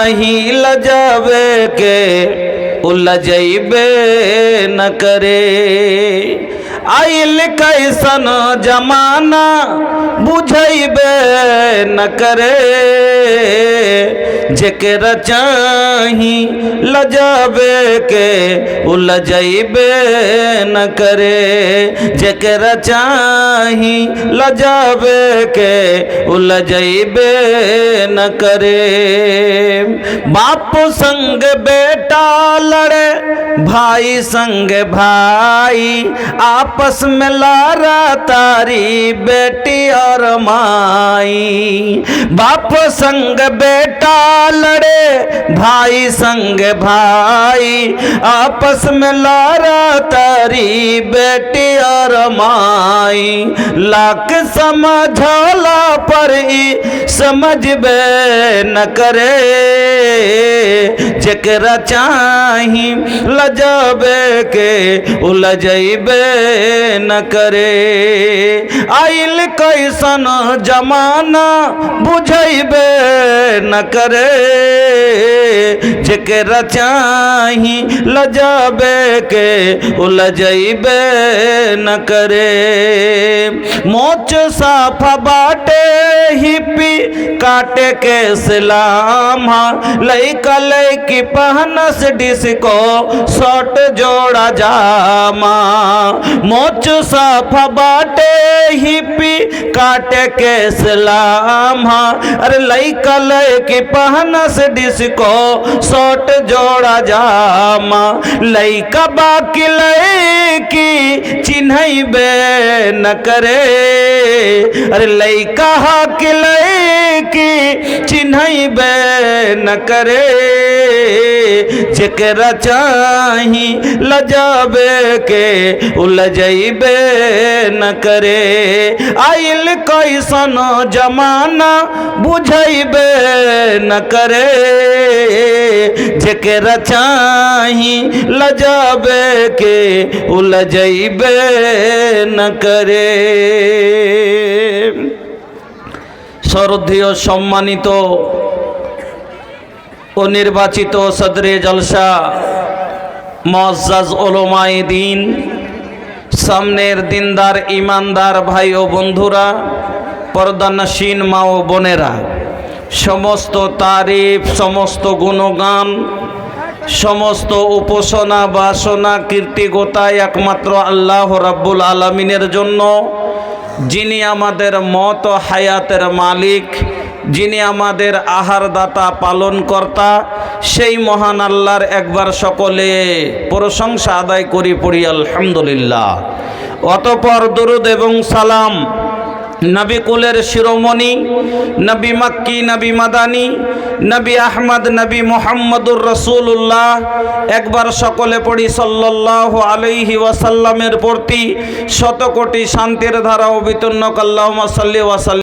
ही लजावे के उलझैबे न करे। आइल कैसन जमाना बुझैबे न करे, जेकरा चाही लजावे के उलझैबे न करे, जेकरा चाही लजावे के उलझैबे न करे। बाप संग बेटा लड़े, भाई संग भाई, आपस में लारा तारी बेटी और माई। बाप संग बेटा लड़े, भाई संग भाई, आपस में लारा तारी बेटी और माई। लाख समझला पर ही समझबे न करे, जेकरा चाही लजावे के उलझैबे न करे। आइल कैसन जमाना बुझैबे न करे, जेकरा चाही लजावे के उलझैबे न करे। मोच साफा बाटे हिप्पी काटे के सलाम, लइका लइकी पहनस डिस्को शॉर्ट जोड़ा जामा। मोच साफा बाटे हिप्पी काटे के सलाम, अरे लइका लइकी पहनस डिस्को शॉर्ट जोड़ा जामा। लइका बाकी लइकी चिन्हैबे न करे, अरे लइका हाकी लइकी चिन्हैबे न करे, जेकरा चाही लजावे के उलझैबे न करे। आइल कैसन जमाना बुझैबे न करे, जेकरा चाही लजावे के उलझैबे न करे। শ্রদ্ধেয় সম্মানিত ও নির্বাচিত সদরে জলসা মুআজ্জাজ উলামায়ে দ্বীন, সামনের দিনদার ইমানদার ভাই ও বন্ধুরা, পর্দানশীন মা ও বোনেরা, সমস্ত তারিফ, সমস্ত গুণগান, সমস্ত উপাসনা বাসনা কীর্তিগতা একমাত্র আল্লাহ রাব্বুল আলামিনের জন্য, যিনি আমাদের মত ও হায়াতের মালিক, যিনি আমাদের আহার দাতা পালন কর্তা, সেই মহান আল্লাহর একবার সকলে প্রশংসা আদায় করি, পড়ি আলহামদুলিল্লাহ। অতঃপর দরুদ এবং সালাম নবী কুলের শিরোমণি, নবী মক্কি, নবী মাদানী, নবী আহমদ, নবী মুহাম্মদুর রাসূলুল্লাহ, একবার সকলে পড়ি সাল্লাল্লাহু আলাইহি ওয়াসাল্লামের প্রতি শত কোটি শান্তির ধারা অবিতর্ণ আল্লাহুম্মা সাল্লি ওয়া সাল্লিম।